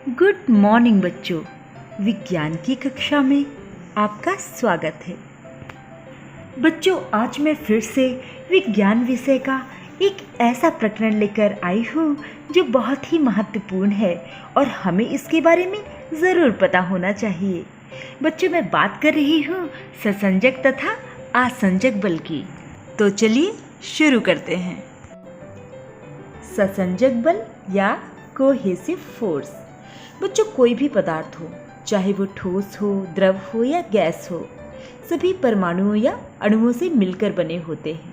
Good morning बच्चों। विज्ञान की कक्षा में आपका स्वागत है। बच्चों, आज मैं फिर से विज्ञान विषय का एक ऐसा प्रकरण लेकर आई हूँ जो बहुत ही महत्वपूर्ण है और हमें इसके बारे में ज़रूर पता होना चाहिए। बच्चों, मैं बात कर रही हूँ ससंजक तथा आसंजक बल की। तो चलिए शुरू करते हैं। ससंजक बल या कोहेसिव फोर्स। बच्चों, कोई भी पदार्थ हो, चाहे वो ठोस हो, द्रव हो या गैस हो, सभी परमाणुओं या अणुओं से मिलकर बने होते हैं।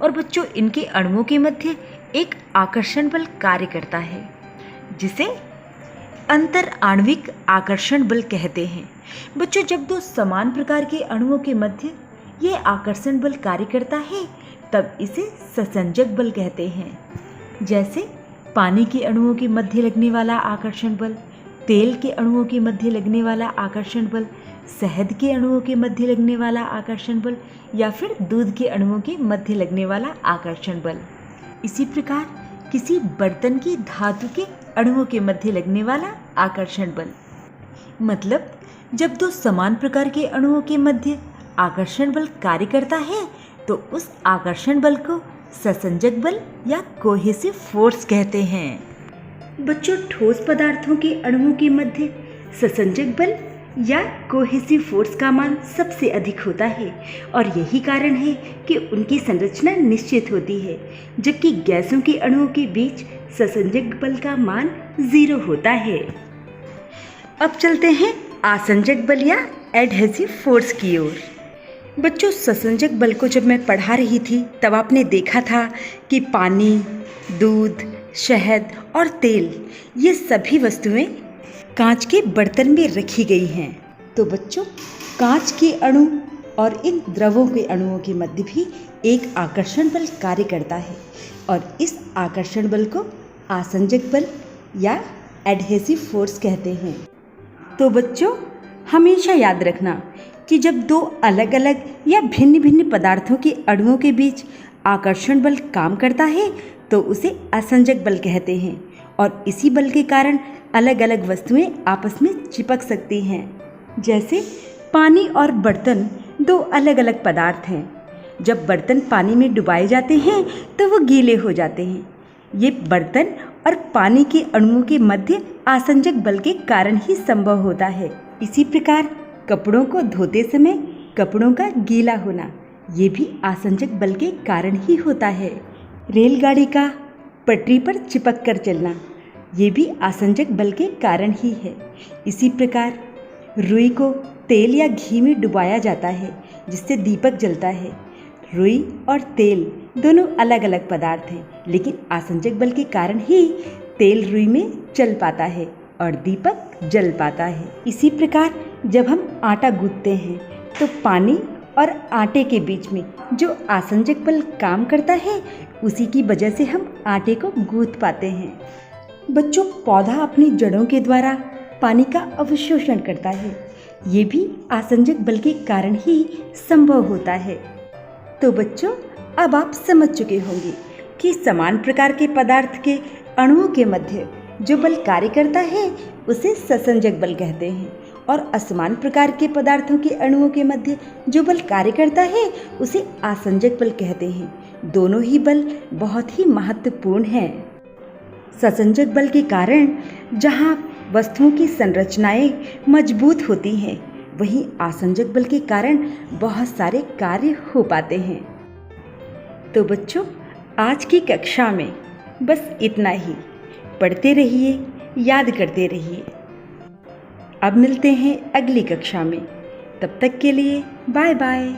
और बच्चों, इनके अणुओं के मध्य एक आकर्षण बल कार्य करता है जिसे अंतर आणविक आकर्षण बल कहते हैं। बच्चों, जब दो समान प्रकार के अणुओं के मध्य यह आकर्षण बल कार्य करता है तब इसे ससंजक बल कहते हैं। जैसे पानी के अणुओं के मध्य लगने वाला आकर्षण बल, तेल के अणुओं के मध्य लगने वाला आकर्षण बल, शहद के अणुओं के मध्य लगने वाला आकर्षण बल या फिर दूध के अणुओं के मध्य लगने वाला आकर्षण बल। इसी प्रकार किसी बर्तन की धातु के अणुओं के मध्य लगने वाला आकर्षण बल। मतलब जब दो समान प्रकार के अणुओं के मध्य आकर्षण बल कार्य करता है तो उस आकर्षण बल को ससंजक बल या कोहेसिव फोर्स कहते हैं। बच्चों, ठोस पदार्थों के अणुओं के मध्य ससंजक बल या कोहेसिव फोर्स का मान सबसे अधिक होता है और यही कारण है कि उनकी संरचना निश्चित होती है, जबकि गैसों के अणुओं के बीच ससंजक बल का मान 0 होता है। अब चलते हैं आसंजक बल या एडहेसिव फोर्स की ओर। बच्चों, ससंजक बल को जब मैं पढ़ा रही थी तब आपने देखा था कि पानी, दूध, शहद और तेल ये सभी वस्तुएं कांच के बर्तन में रखी गई हैं। तो बच्चों, कांच के अणु और इन द्रवों के अणुओं के मध्य भी एक आकर्षण बल कार्य करता है और इस आकर्षण बल को आसंजक बल या एडहेसिव फोर्स कहते हैं। तो बच्चों, हमेशा याद रखना कि जब दो अलग अलग या भिन्न भिन्न पदार्थों के अणुओं के बीच आकर्षण बल काम करता है तो उसे आसंजक बल कहते हैं और इसी बल के कारण अलग अलग वस्तुएं आपस में चिपक सकती हैं। जैसे पानी और बर्तन दो अलग अलग पदार्थ हैं। जब बर्तन पानी में डुबाए जाते हैं तो वो गीले हो जाते हैं। ये बर्तन और पानी के अणुओं के मध्य आसंजक बल के कारण ही संभव होता है। इसी प्रकार कपड़ों को धोते समय कपड़ों का गीला होना ये भी आसंजक बल के कारण ही होता है। रेलगाड़ी का पटरी पर चिपक कर चलना ये भी आसंजक बल के कारण ही है। इसी प्रकार रुई को तेल या घी में डुबाया जाता है जिससे दीपक जलता है। रुई और तेल दोनों अलग अलग पदार्थ हैं, लेकिन आसंजक बल के कारण ही तेल रुई में चल पाता है और दीपक जल पाता है। इसी प्रकार जब हम आटा गूंथते हैं तो पानी और आटे के बीच में जो आसंजक बल काम करता है उसी की वजह से हम आटे को गूंथ पाते हैं। बच्चों, पौधा अपनी जड़ों के द्वारा पानी का अवशोषण करता है। ये भी आसंजक बल के कारण ही संभव होता है। तो बच्चों, अब आप समझ चुके होंगे कि समान प्रकार के पदार्थ के अणुओं के मध्य जो बल कार्य करता है उसे ससंजक बल कहते हैं और असमान प्रकार के पदार्थों के अणुओं के मध्य जो बल कार्य करता है उसे आसंजक बल कहते हैं। दोनों ही बल बहुत ही महत्वपूर्ण हैं। ससंजक बल के कारण जहाँ वस्तुओं की संरचनाएं मजबूत होती हैं, वहीं आसंजक बल के कारण बहुत सारे कार्य हो पाते हैं। तो बच्चों, आज की कक्षा में बस इतना ही। पढ़ते रहिए, याद करते रहिए। अब मिलते हैं अगली कक्षा में। तब तक के लिए बाय बाय।